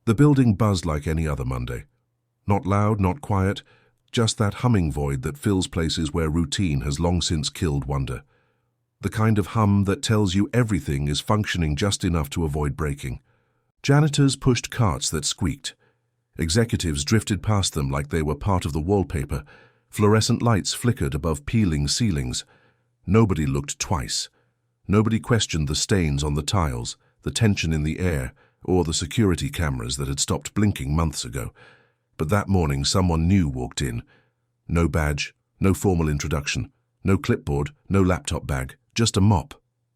The building buzzed like any other Monday. Not loud, not quiet, just that humming void that fills places where routine has long since killed wonder. The kind of hum that tells you everything is functioning just enough to avoid breaking. Janitors pushed carts that squeaked. Executives drifted past them like they were part of the wallpaper. Fluorescent lights flickered above peeling ceilings. Nobody looked twice. Nobody questioned the stains on the tiles, the tension in the air, or the security cameras that had stopped blinking months ago. But that morning someone new walked in. No badge, no formal introduction, no clipboard, no laptop bag, just a mop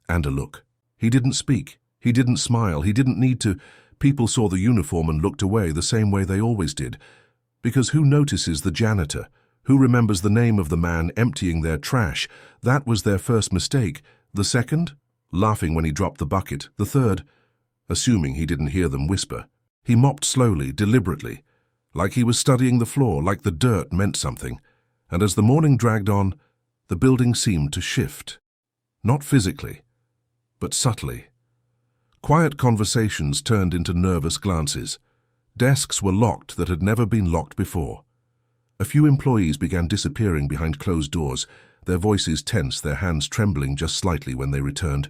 and a look. He didn't speak. He didn't smile. He didn't need to. People saw the uniform and looked away the same way they always did. Because who notices the janitor? Who remembers the name of the man emptying their trash? That was their first mistake. The second? Laughing when he dropped the bucket. The third? Assuming he didn't hear them whisper. He mopped slowly, deliberately, like he was studying the floor, like the dirt meant something. And as the morning dragged on, the building seemed to shift. Not physically, but subtly. Quiet conversations turned into nervous glances. Desks were locked that had never been locked before. A few employees began disappearing behind closed doors, their voices tense, their hands trembling just slightly when they returned.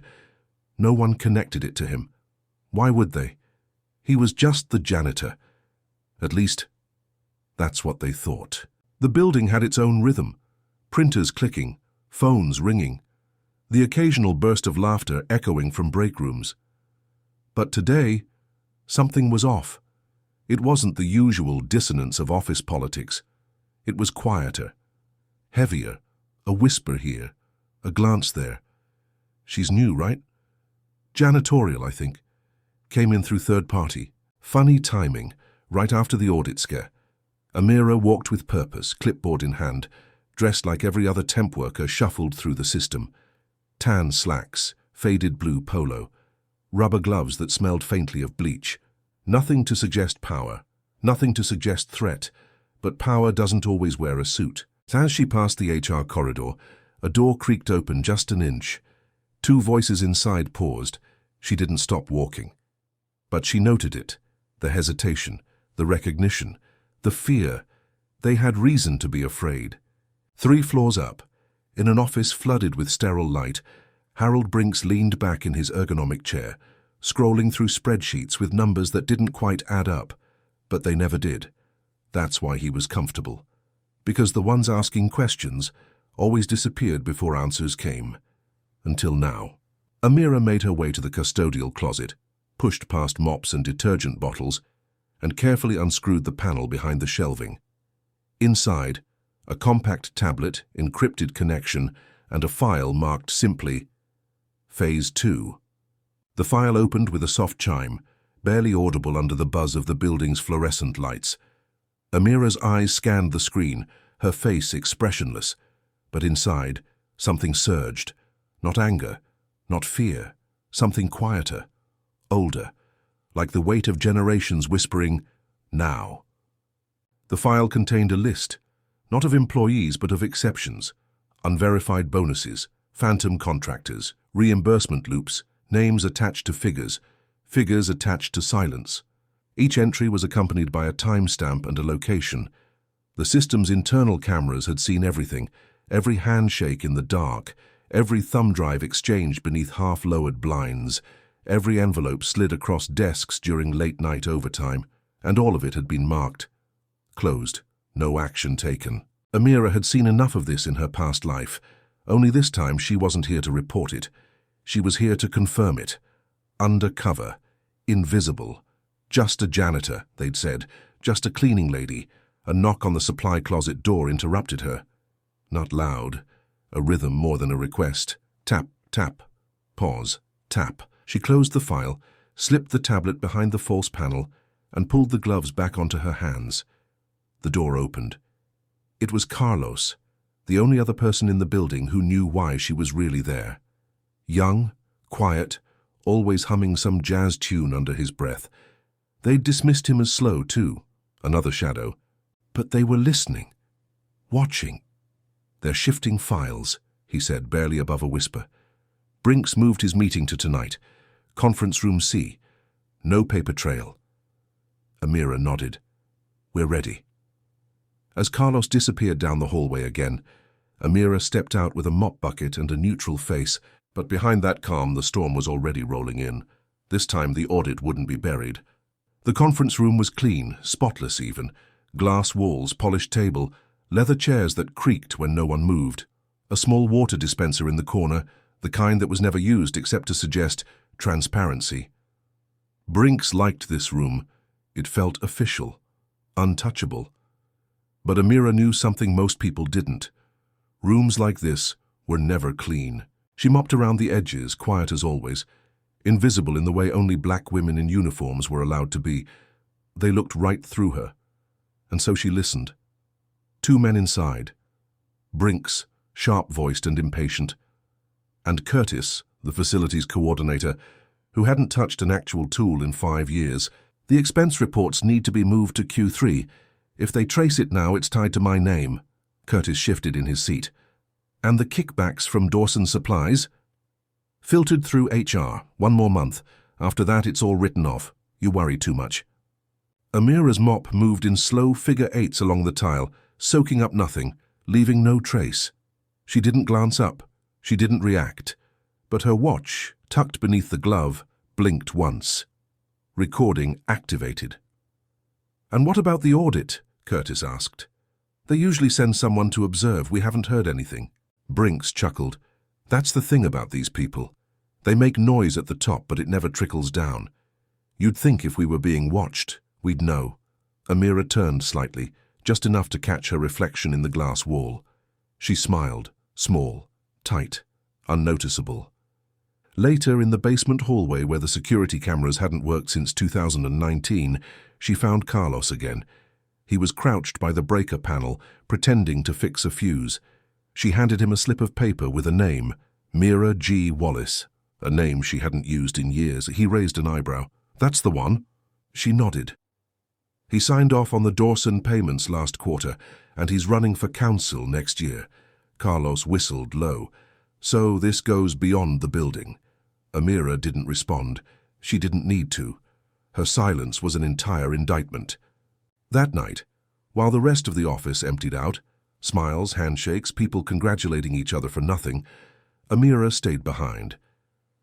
No one connected it to him. Why would they? He was just the janitor. At least, that's what they thought. The building had its own rhythm. Printers clicking, phones ringing, the occasional burst of laughter echoing from break rooms. But today, something was off. It wasn't the usual dissonance of office politics. It was quieter, heavier, a whisper here, a glance there. She's new, right? Janitorial, I think. Came in through third party. Funny timing, right after the audit scare. Amira walked with purpose, clipboard in hand, dressed like every other temp worker shuffled through the system. Tan slacks, faded blue polo, rubber gloves that smelled faintly of bleach. Nothing to suggest power, nothing to suggest threat, but power doesn't always wear a suit. As she passed the HR corridor, a door creaked open just an inch. Two voices inside paused. She didn't stop walking. But she noted it, the hesitation, the recognition, the fear. They had reason to be afraid. 3 floors up, in an office flooded with sterile light, Harold Brinks leaned back in his ergonomic chair, scrolling through spreadsheets with numbers that didn't quite add up, but they never did. That's why he was comfortable. Because the ones asking questions always disappeared before answers came. Until now. Amira made her way to the custodial closet, pushed past mops and detergent bottles, and carefully unscrewed the panel behind the shelving. Inside, a compact tablet, encrypted connection, and a file marked simply Phase 2. The file opened with a soft chime, barely audible under the buzz of the building's fluorescent lights. Amira's eyes scanned the screen, her face expressionless. But inside, something surged. Not anger, not fear, something quieter, older, like the weight of generations whispering, now. The file contained a list, not of employees but of exceptions, unverified bonuses, phantom contractors, reimbursement loops, names attached to figures, figures attached to silence. Each entry was accompanied by a timestamp and a location. The system's internal cameras had seen everything, every handshake in the dark, every thumb drive exchanged beneath half-lowered blinds, every envelope slid across desks during late-night overtime, and all of it had been marked. Closed. No action taken. Amira had seen enough of this in her past life. Only this time she wasn't here to report it. She was here to confirm it. Undercover. Invisible. Just a janitor, they'd said. Just a cleaning lady. A knock on the supply closet door interrupted her. Not loud. A rhythm more than a request. Tap, tap. Pause. Tap. She closed the file, slipped the tablet behind the false panel, and pulled the gloves back onto her hands. The door opened. It was Carlos, the only other person in the building who knew why she was really there. Young, quiet, always humming some jazz tune under his breath. They'd dismissed him as slow, too, another shadow. But they were listening, watching. They're shifting files, he said, barely above a whisper. Brinks moved his meeting to tonight. Conference room C. No paper trail. Amira nodded. "We're ready." As Carlos disappeared down the hallway again, Amira stepped out with a mop bucket and a neutral face, but behind that calm the storm was already rolling in. This time the audit wouldn't be buried. The conference room was clean, spotless even. Glass walls, polished table, leather chairs that creaked when no one moved. A small water dispenser in the corner, the kind that was never used except to suggest transparency. Brinks liked this room. It felt official, untouchable. But Amira knew something most people didn't. Rooms like this were never clean. She mopped around the edges, quiet as always, invisible in the way only black women in uniforms were allowed to be. They looked right through her. And so she listened. 2 men inside. Brinks, sharp-voiced and impatient, and Curtis, the facilities coordinator, who hadn't touched an actual tool in 5 years. "The expense reports need to be moved to Q3. If they trace it now, it's tied to my name." Curtis shifted in his seat. "And the kickbacks from Dawson Supplies?" "Filtered through HR. 1 more month. After that, it's all written off. You worry too much." Amira's mop moved in slow figure eights along the tile, soaking up nothing, leaving no trace. She didn't glance up. She didn't react. But her watch, tucked beneath the glove, blinked once. Recording activated. "And what about the audit?" Curtis asked. "They usually send someone to observe. We haven't heard anything." Brinks chuckled. "That's the thing about these people. They make noise at the top, but it never trickles down. You'd think if we were being watched, we'd know." Amira turned slightly, just enough to catch her reflection in the glass wall. She smiled, small, tight, unnoticeable. Later, in the basement hallway where the security cameras hadn't worked since 2019, she found Carlos again. He was crouched by the breaker panel, pretending to fix a fuse. She handed him a slip of paper with a name, Mira G. Wallace, a name she hadn't used in years. He raised an eyebrow. "That's the one." She nodded. "He signed off on the Dawson payments last quarter, and he's running for council next year." Carlos whistled low. "So this goes beyond the building." Amira didn't respond. She didn't need to. Her silence was an entire indictment. That night, while the rest of the office emptied out, smiles, handshakes, people congratulating each other for nothing, Amira stayed behind.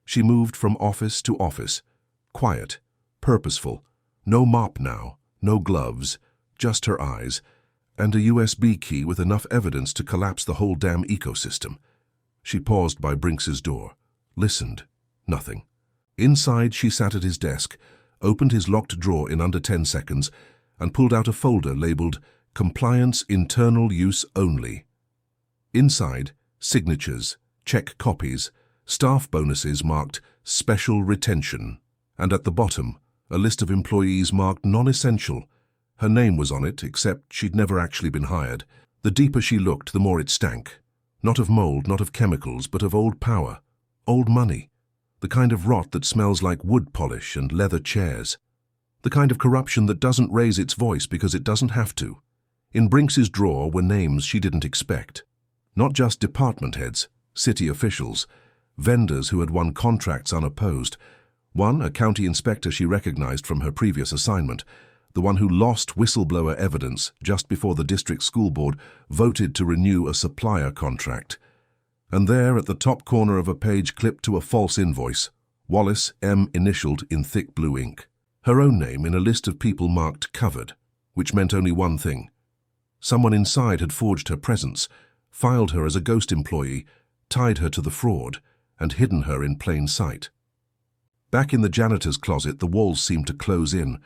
She moved from office to office, quiet, purposeful, no mop now, no gloves, just her eyes, and a USB key with enough evidence to collapse the whole damn ecosystem. She paused by Brinks's door, listened, nothing. Inside, she sat at his desk, opened his locked drawer in under 10 seconds, and pulled out a folder labeled Compliance Internal Use Only. Inside, signatures, check copies, staff bonuses marked Special Retention, and at the bottom, a list of employees marked non-essential. Her name was on it, except she'd never actually been hired. The deeper she looked, the more it stank. Not of mold, not of chemicals, but of old power, old money. The kind of rot that smells like wood polish and leather chairs. The kind of corruption that doesn't raise its voice because it doesn't have to. In Brinks's drawer were names she didn't expect. Not just department heads, city officials, vendors who had won contracts unopposed. One, a county inspector she recognized from her previous assignment, the one who lost whistleblower evidence just before the district school board voted to renew a supplier contract. And there, at the top corner of a page clipped to a false invoice, Wallace M. initialed in thick blue ink. Her own name in a list of people marked covered, which meant only one thing. Someone inside had forged her presence, filed her as a ghost employee, tied her to the fraud, and hidden her in plain sight. Back in the janitor's closet, the walls seemed to close in.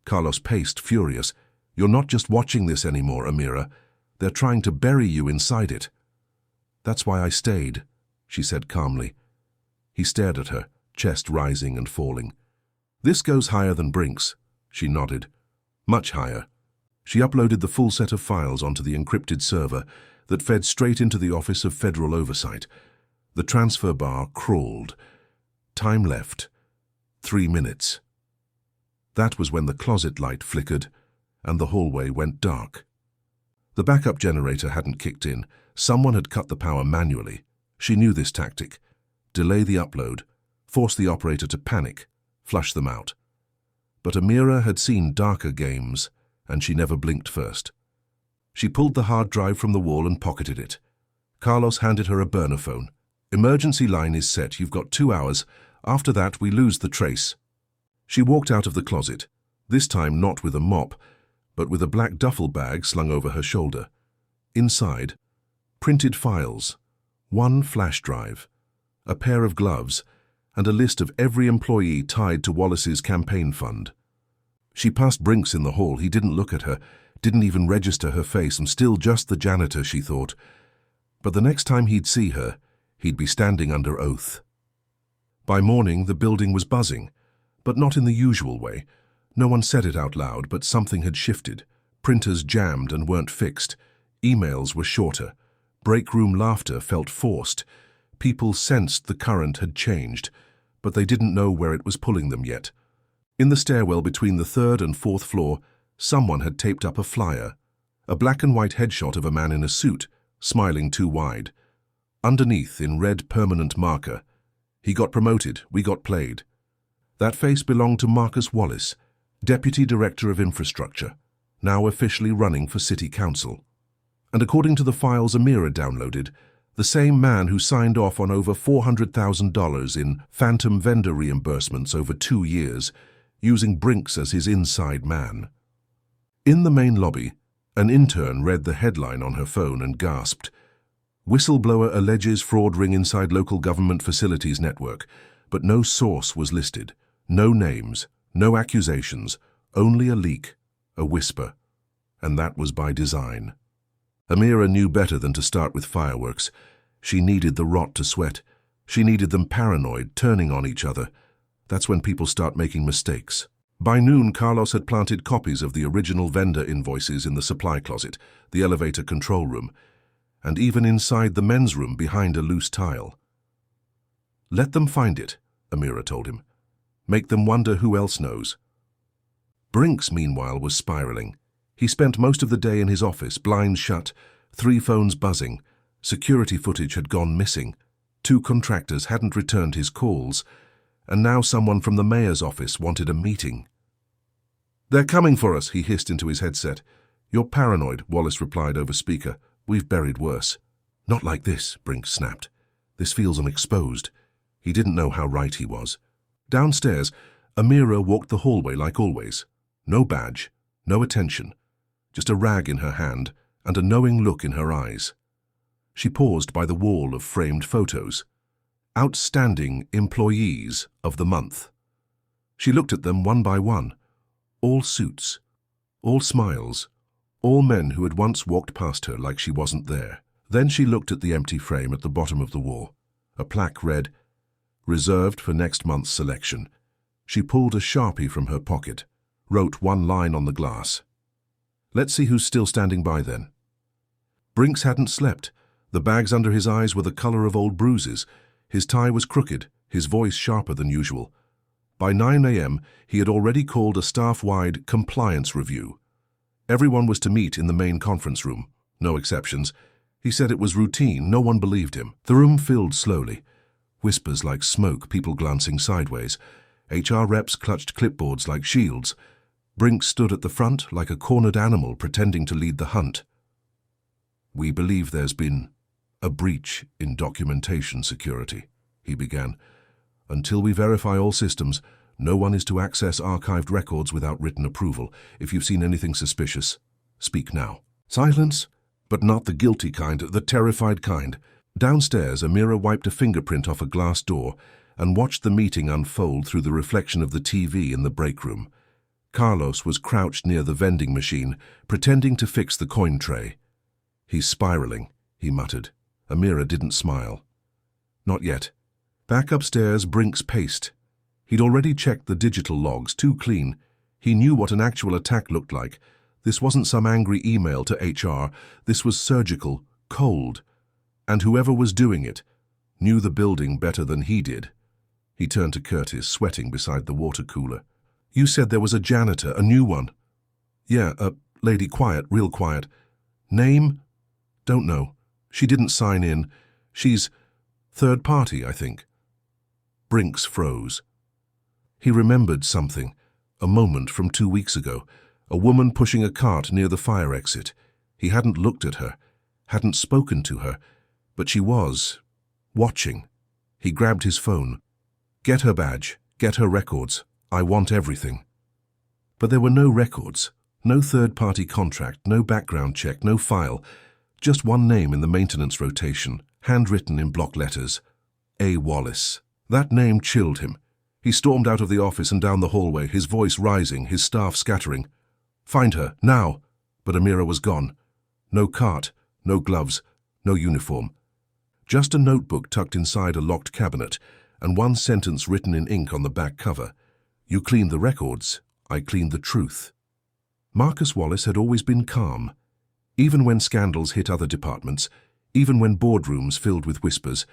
Carlos paced, furious. "You're not just watching this anymore, Amira. They're trying to bury you inside it." "That's why I stayed," she said calmly. He stared at her, chest rising and falling. "This goes higher than Brinks," she nodded. "Much higher." She uploaded the full set of files onto the encrypted server that fed straight into the Office of Federal Oversight. The transfer bar crawled. Time left. 3 minutes. That was when the closet light flickered and the hallway went dark. The backup generator hadn't kicked in. Someone had cut the power manually. She knew this tactic. Delay the upload, force the operator to panic, flush them out. But Amira had seen darker games, and she never blinked first. She pulled the hard drive from the wall and pocketed it. Carlos handed her a burner phone. "Emergency line is set. You've got 2 hours. After that, we lose the trace." She walked out of the closet, this time not with a mop, but with a black duffel bag slung over her shoulder. Inside, printed files, 1 flash drive, a pair of gloves, and a list of every employee tied to Wallace's campaign fund. She passed Brinks in the hall. He didn't look at her, didn't even register her face, and still just the janitor, she thought. But the next time he'd see her, he'd be standing under oath. By morning, the building was buzzing, but not in the usual way. No one said it out loud, but something had shifted. Printers jammed and weren't fixed. Emails were shorter. Break room laughter felt forced. People sensed the current had changed, but they didn't know where it was pulling them yet. In the stairwell between the 3rd and 4th floor, someone had taped up a flyer, a black and white headshot of a man in a suit, smiling too wide. Underneath, in red permanent marker, "He got promoted, we got played." That face belonged to Marcus Wallace, Deputy Director of Infrastructure, now officially running for City Council. And according to the files Amira downloaded, the same man who signed off on over $400,000 in phantom vendor reimbursements over 2 years, using Brinks as his inside man. In the main lobby, an intern read the headline on her phone and gasped. "Whistleblower alleges fraud ring inside local government facilities network," but no source was listed, no names, no accusations, only a leak, a whisper. And that was by design. Amira knew better than to start with fireworks. She needed the rot to sweat. She needed them paranoid, turning on each other. That's when people start making mistakes. By noon, Carlos had planted copies of the original vendor invoices in the supply closet, the elevator control room, and even inside the men's room behind a loose tile. "Let them find it," Amira told him. "Make them wonder who else knows." Brinks, meanwhile, was spiraling. He spent most of the day in his office, blinds shut, 3 phones buzzing. Security footage had gone missing. 2 contractors hadn't returned his calls, and now someone from the mayor's office wanted a meeting. "They're coming for us," he hissed into his headset. "You're paranoid," Wallace replied over speaker. "We've buried worse." "Not like this," Brinks snapped. "This feels unexposed." He didn't know how right he was. Downstairs, Amira walked the hallway like always. No badge, no attention. Just a rag in her hand and a knowing look in her eyes. She paused by the wall of framed photos. Outstanding employees of the month. She looked at them one by one. All suits, all smiles, all men who had once walked past her like she wasn't there. Then she looked at the empty frame at the bottom of the wall. A plaque read, "Reserved for next month's selection." She pulled a Sharpie from her pocket, wrote 1 line on the glass. "Let's see who's still standing by then." Brinks hadn't slept. The bags under his eyes were the color of old bruises. His tie was crooked, his voice sharper than usual. By 9 a.m., he had already called a staff-wide compliance review. Everyone was to meet in the main conference room. No exceptions. He said it was routine. No one believed him. The room filled slowly. Whispers like smoke, people glancing sideways. HR reps clutched clipboards like shields. Brinks stood at the front like a cornered animal pretending to lead the hunt. "We believe there's been a breach in documentation security," he began. "Until we verify all systems, no one is to access archived records without written approval. If you've seen anything suspicious, speak now." Silence, but not the guilty kind, the terrified kind. Downstairs, Amira wiped a fingerprint off a glass door and watched the meeting unfold through the reflection of the TV in the break room. Carlos was crouched near the vending machine, pretending to fix the coin tray. "He's spiraling," he muttered. Amira didn't smile. "Not yet." Back upstairs, Brinks paced. He'd already checked the digital logs, too clean. He knew what an actual attack looked like. This wasn't some angry email to HR. This was surgical, cold. And whoever was doing it knew the building better than he did. He turned to Curtis, sweating beside the water cooler. "You said there was a janitor, a new one." "Yeah, a lady, quiet, real quiet." "Name?" "Don't know. She didn't sign in. She's third party, I think." Brinks froze. He remembered something. A moment from 2 weeks ago. A woman pushing a cart near the fire exit. He hadn't looked at her, hadn't spoken to her, but she was watching. He grabbed his phone. Get her badge, get her records. I want everything. But there were no records, no third-party contract, no background check, no file. Just one name in the maintenance rotation, handwritten in block letters. A. Wallace. That name chilled him. He stormed out of the office and down the hallway, his voice rising, his staff scattering. Find her, now! But Amira was gone. No cart, no gloves, no uniform. Just a notebook tucked inside a locked cabinet, and one sentence written in ink on the back cover. You cleaned the records, I cleaned the truth. Marcus Wallace had always been calm. Even when scandals hit other departments, even when boardrooms filled with whispers,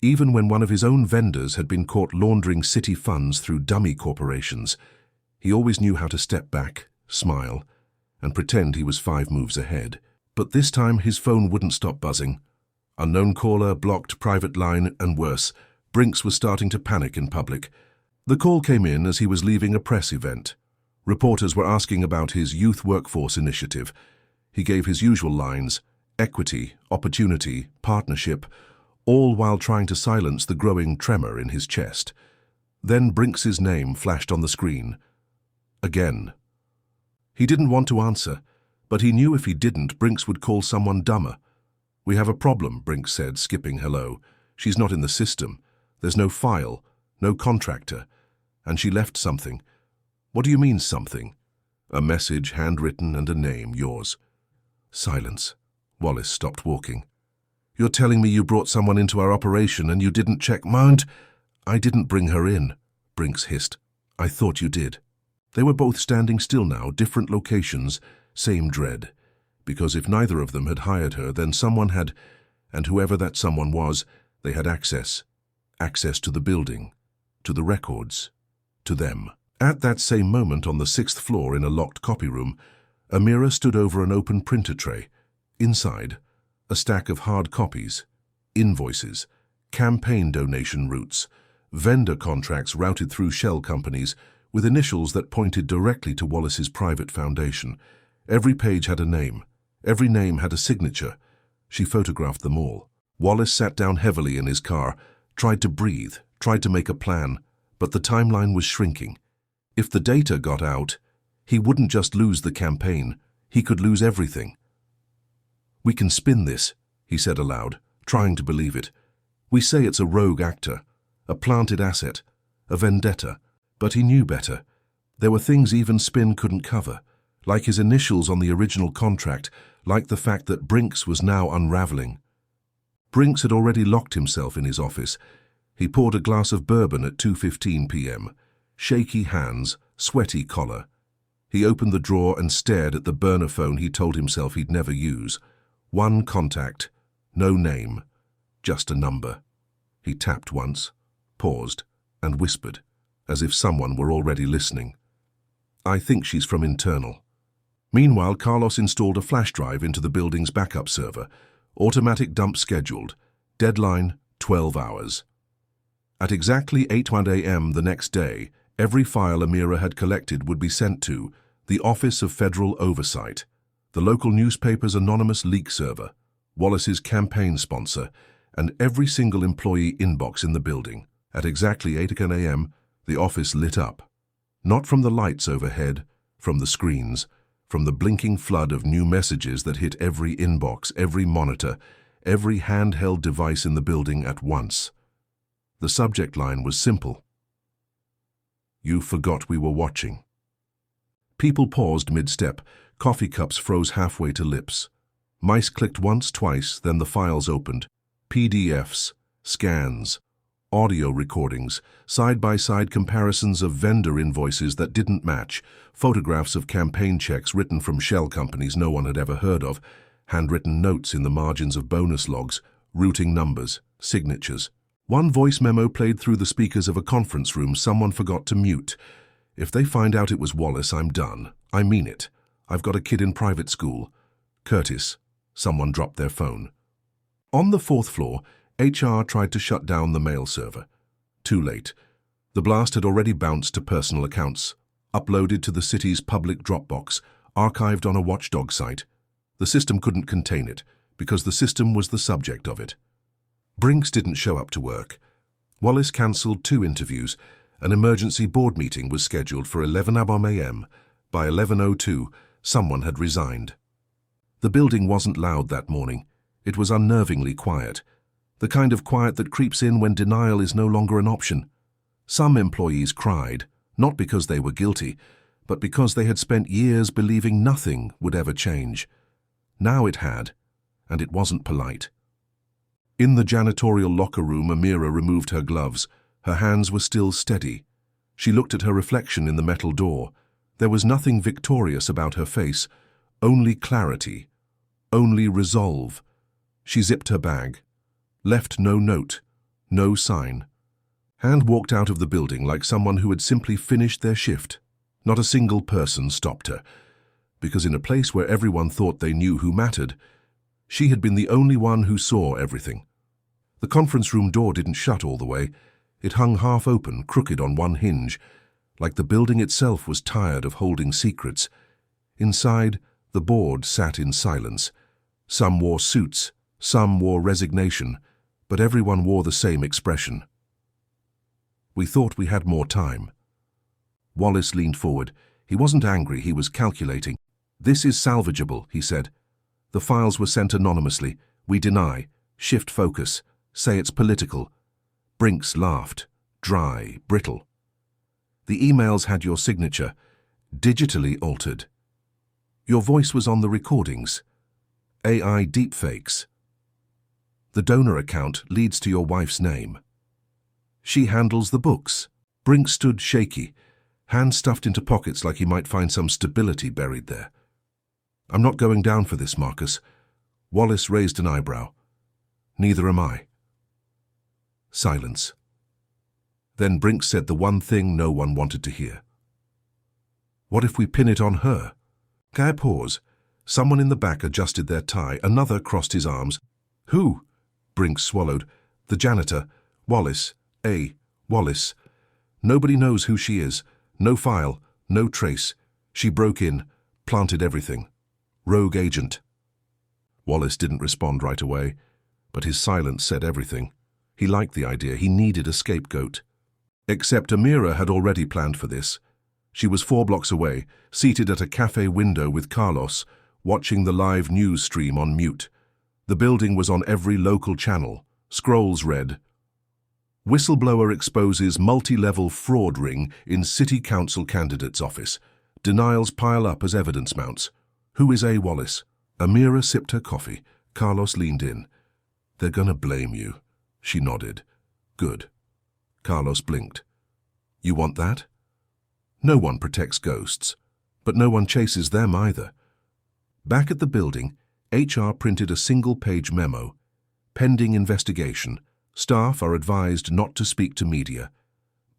even when one of his own vendors had been caught laundering city funds through dummy corporations, he always knew how to step back, smile, and pretend he was 5 moves ahead. But this time his phone wouldn't stop buzzing. Unknown caller, blocked private line, and worse, Brinks was starting to panic in public. The call came in as he was leaving a press event. Reporters were asking about his youth workforce initiative. He gave his usual lines: equity, opportunity, partnership, all while trying to silence the growing tremor in his chest. Then Brinks's name flashed on the screen. Again. He didn't want to answer, but he knew if he didn't, Brinks would call someone dumber. We have a problem, Brinks said, skipping hello. She's not in the system. There's no file, no contractor. And she left something. What do you mean, something? A message, handwritten, and a name, yours. Silence. Wallace stopped walking. You're telling me you brought someone into our operation and you didn't check mount? I didn't bring her in, Brinks hissed. I thought you did. They were both standing still now, different locations, same dread. Because if neither of them had hired her, then someone had, and whoever that someone was, they had access. Access to the building, to the records, to them. At that same moment on the 6th floor in a locked copy room, Amira stood over an open printer tray. Inside, a stack of hard copies, invoices, campaign donation routes, vendor contracts routed through shell companies with initials that pointed directly to Wallace's private foundation. Every page had a name. Every name had a signature. She photographed them all. Wallace sat down heavily in his car, tried to breathe, tried to make a plan, but the timeline was shrinking. If the data got out, he wouldn't just lose the campaign, he could lose everything. We can spin this, he said aloud, trying to believe it. We say it's a rogue actor, a planted asset, a vendetta, but he knew better. There were things even spin couldn't cover, like his initials on the original contract, like the fact that Brinks was now unraveling. Brinks had already locked himself in his office. He poured a glass of bourbon at 2:15 p.m. Shaky hands, sweaty collar. He opened the drawer and stared at the burner phone he told himself he'd never use. One contact, no name, just a number. He tapped once, paused, and whispered, as if someone were already listening. I think she's from internal. Meanwhile, Carlos installed a flash drive into the building's backup server. Automatic dump scheduled. Deadline, 12 hours. At exactly 8:01 a.m. the next day, every file Amira had collected would be sent to the Office of Federal Oversight, the local newspaper's anonymous leak server, Wallace's campaign sponsor, and every single employee inbox in the building. At exactly 8:00 a.m., the office lit up. Not from the lights overhead, from the screens, from the blinking flood of new messages that hit every inbox, every monitor, every handheld device in the building at once. The subject line was simple. You forgot we were watching. People paused mid-step. Coffee cups froze halfway to lips. Mice clicked once, twice, then the files opened. PDFs, scans, audio recordings, side-by-side comparisons of vendor invoices that didn't match, photographs of campaign checks written from shell companies no one had ever heard of, handwritten notes in the margins of bonus logs, routing numbers, signatures. One voice memo played through the speakers of a conference room someone forgot to mute. If they find out it was Wallace, I'm done. I mean it. I've got a kid in private school. Curtis. Someone dropped their phone. On the 4th floor, HR tried to shut down the mail server. Too late. The blast had already bounced to personal accounts. uploaded to the city's public Dropbox, archived on a watchdog site. The system couldn't contain it, because the system was the subject of it. Brinks didn't show up to work. Wallace cancelled 2 interviews. An emergency board meeting was scheduled for 11 a.m. By 11:02, someone had resigned. The building wasn't loud that morning. It was unnervingly quiet. The kind of quiet that creeps in when denial is no longer an option. Some employees cried, not because they were guilty, but because they had spent years believing nothing would ever change. Now it had, and it wasn't polite. In the janitorial locker room, Amira removed her gloves. Her hands were still steady. She looked at her reflection in the metal door. There was nothing victorious about her face, only clarity, only resolve. She zipped her bag, left no note, no sign. And walked out of the building like someone who had simply finished their shift. Not a single person stopped her, because in a place where everyone thought they knew who mattered, she had been the only one who saw everything. The conference room door didn't shut all the way. It hung half open, crooked on one hinge, like the building itself was tired of holding secrets. Inside, the board sat in silence. Some wore suits, some wore resignation, but everyone wore the same expression. We thought we had more time. Wallace leaned forward. He wasn't angry, he was calculating. "This is salvageable," he said. "The files were sent anonymously. We deny. Shift focus. Say it's political." Brinks laughed. Dry, brittle. "The emails had your signature, digitally altered. Your voice was on the recordings. AI deepfakes. The donor account leads to your wife's name. She handles the books." Brinks stood shaky, hands stuffed into pockets like he might find some stability buried there. "I'm not going down for this, Marcus." Wallace raised an eyebrow. "Neither am I." Silence. Then Brinks said the one thing no one wanted to hear. "What if we pin it on her?" Guy paused. Someone in the back adjusted their tie. Another crossed his arms. "Who?" Brinks swallowed. "The janitor. Wallace. Wallace. Nobody knows who she is. No file. No trace. She broke in. Planted everything. Rogue agent." Wallace didn't respond right away, but his silence said everything. He liked the idea. He needed a scapegoat. Except Amira had already planned for this. She was 4 blocks away, seated at a cafe window with Carlos, watching the live news stream on mute. The building was on every local channel. Scrolls read, "Whistleblower exposes multi-level fraud ring in City Council candidate's office. Denials pile up as evidence mounts. Who is A. Wallace?" Amira sipped her coffee. Carlos leaned in. "They're gonna blame you." She nodded. "Good." Carlos blinked. "You want that?" No one protects ghosts, but no one chases them either. Back at the building, HR printed a single-page memo. "Pending investigation. Staff are advised not to speak to media."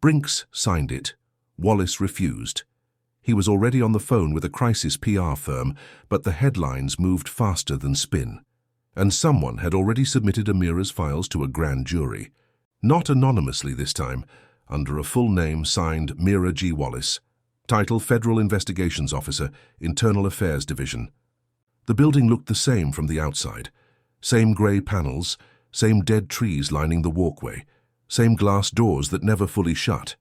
Brinks signed it. Wallace refused. He was already on the phone with a crisis PR firm, but the headlines moved faster than spin. And someone had already submitted Amira's files to a grand jury. Not anonymously this time, under a full name signed Mira G. Wallace. Title Federal Investigations Officer, Internal Affairs Division. The building looked the same from the outside. Same grey panels, same dead trees lining the walkway, same glass doors that never fully shut.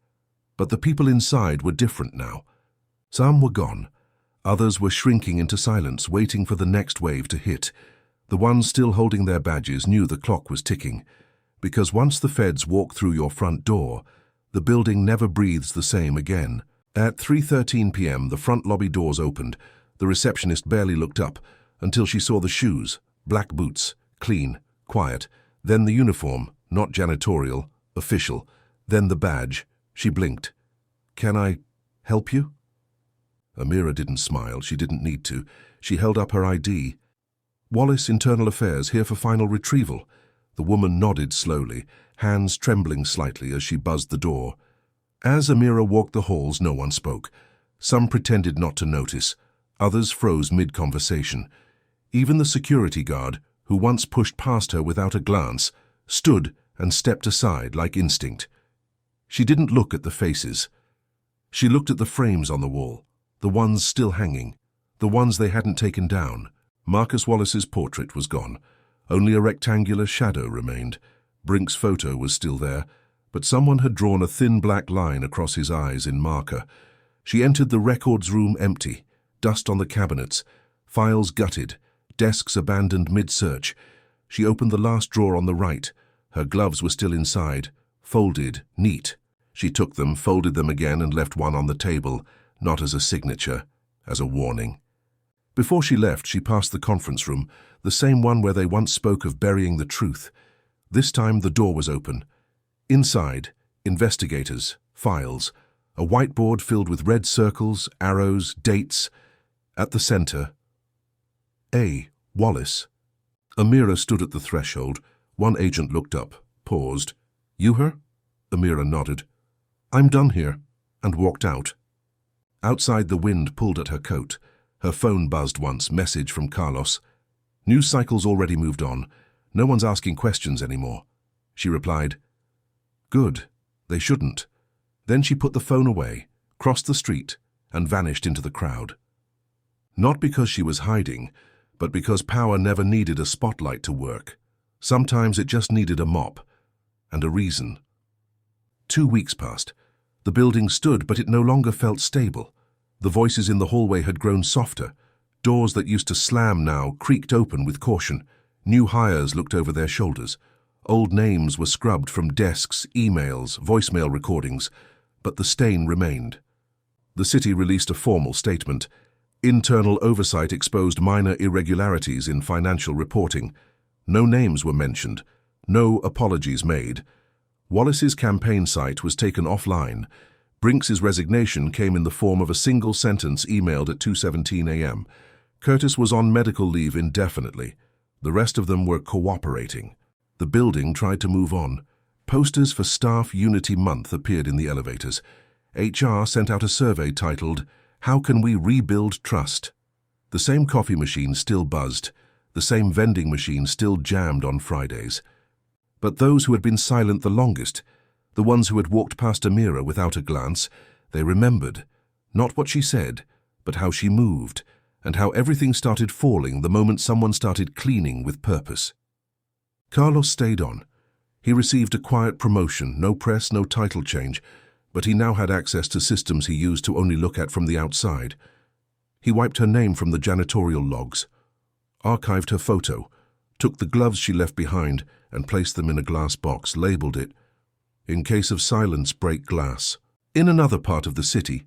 But the people inside were different now. Some were gone. Others were shrinking into silence, waiting for the next wave to hit. The ones still holding their badges knew the clock was ticking, because once the feds walk through your front door, the building never breathes the same again. At 3:13 p.m., the front lobby doors opened. The receptionist barely looked up until she saw the shoes, black boots, clean, quiet, then the uniform, not janitorial, official, then the badge. She blinked. "Can I help you?" Amira didn't smile. She didn't need to. She held up her ID. "Wallace, Internal Affairs, here for final retrieval." The woman nodded slowly, hands trembling slightly as she buzzed the door. As Amira walked the halls, no one spoke. Some pretended not to notice. Others froze mid-conversation. Even the security guard, who once pushed past her without a glance, stood and stepped aside like instinct. She didn't look at the faces. She looked at the frames on the wall, the ones still hanging, the ones they hadn't taken down. Marcus Wallace's portrait was gone. Only a rectangular shadow remained. Brink's photo was still there, but someone had drawn a thin black line across his eyes in marker. She entered the records room empty, dust on the cabinets, files gutted, desks abandoned mid-search. She opened the last drawer on the right. Her gloves were still inside, folded, neat. She took them, folded them again, and left one on the table, not as a signature, as a warning. Before she left, she passed the conference room, the same one where they once spoke of burying the truth. This time the door was open. Inside, investigators, files, a whiteboard filled with red circles, arrows, dates. At the center, A. Wallace. Amira stood at the threshold. One agent looked up, paused. "You her?" Amira nodded. "I'm done here," and walked out. Outside, the wind pulled at her coat. Her phone buzzed once, message from Carlos. "News cycle's already moved on. No one's asking questions anymore." She replied, "Good, they shouldn't." Then she put the phone away, crossed the street, and vanished into the crowd. Not because she was hiding, but because power never needed a spotlight to work. Sometimes it just needed a mop, and a reason. 2 weeks passed. The building stood, but it no longer felt stable. The voices in the hallway had grown softer. Doors that used to slam now creaked open with caution. New hires looked over their shoulders. Old names were scrubbed from desks, emails, voicemail recordings, but the stain remained. The city released a formal statement. Internal oversight exposed minor irregularities in financial reporting. No names were mentioned, no apologies made. Wallace's campaign site was taken offline. Brink's resignation came in the form of a single sentence emailed at 2:17 a.m. Curtis was on medical leave indefinitely. The rest of them were cooperating. The building tried to move on. Posters for Staff Unity Month appeared in the elevators. HR sent out a survey titled, "How can we rebuild trust?" The same coffee machine still buzzed. The same vending machine still jammed on Fridays. But those who had been silent the longest, the ones who had walked past Amira without a glance, they remembered, not what she said, but how she moved, and how everything started falling the moment someone started cleaning with purpose. Carlos stayed on. He received a quiet promotion, no press, no title change, but he now had access to systems he used to only look at from the outside. He wiped her name from the janitorial logs, archived her photo, took the gloves she left behind and placed them in a glass box, labeled it, "In case of silence, break glass." In another part of the city,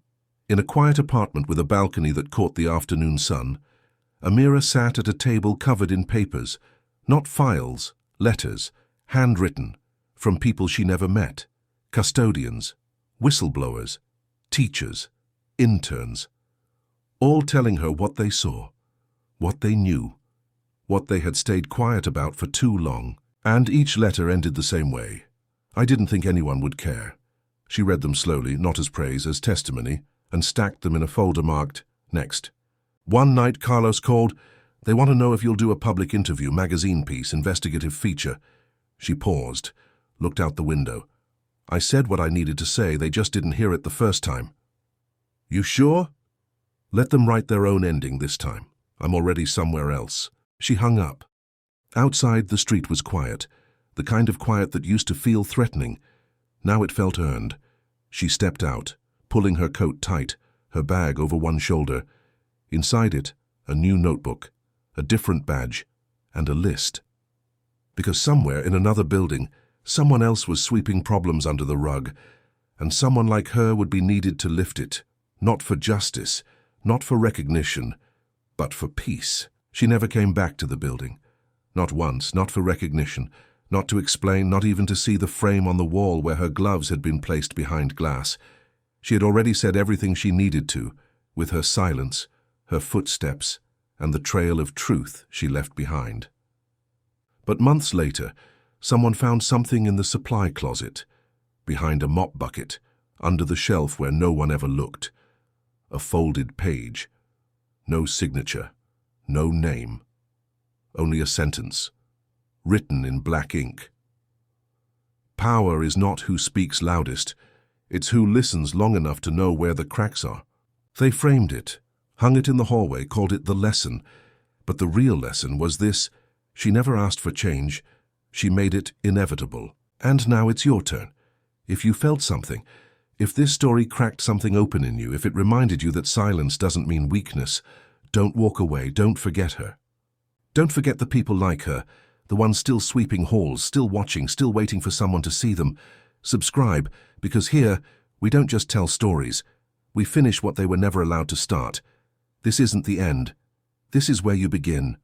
in a quiet apartment with a balcony that caught the afternoon sun, Amira sat at a table covered in papers, not files, letters, handwritten, from people she never met, custodians, whistleblowers, teachers, interns, all telling her what they saw, what they knew, what they had stayed quiet about for too long. And each letter ended the same way. "I didn't think anyone would care." She read them slowly, not as praise, as testimony, and stacked them in a folder marked, "Next." One night Carlos called, "They want to know if you'll do a public interview, magazine piece, investigative feature." She paused, looked out the window. "I said what I needed to say, they just didn't hear it the first time." "You sure?" "Let them write their own ending this time. I'm already somewhere else." She hung up. Outside, the street was quiet, the kind of quiet that used to feel threatening. Now it felt earned. She stepped out, pulling her coat tight, her bag over one shoulder. Inside it, a new notebook, a different badge, and a list. Because somewhere in another building, someone else was sweeping problems under the rug, and someone like her would be needed to lift it, not for justice, not for recognition, but for peace. She never came back to the building. Not once, not for recognition, not to explain, not even to see the frame on the wall where her gloves had been placed behind glass. She had already said everything she needed to, with her silence, her footsteps, and the trail of truth she left behind. But months later, someone found something in the supply closet, behind a mop bucket, under the shelf where no one ever looked. A folded page. No signature, no name. Only a sentence, written in black ink. Power is not who speaks loudest, It's who listens long enough to know where the cracks are. They framed it, hung it in the hallway, called it the lesson. But the real lesson was this: she never asked for change. She made it inevitable. And now it's your turn. If you felt something, if this story cracked something open in you, if it reminded you that silence doesn't mean weakness, don't walk away, don't forget her. Don't forget the people like her, the ones still sweeping halls, still watching, still waiting for someone to see them. Subscribe, because here, we don't just tell stories. We finish what they were never allowed to start. This isn't the end. This is where you begin.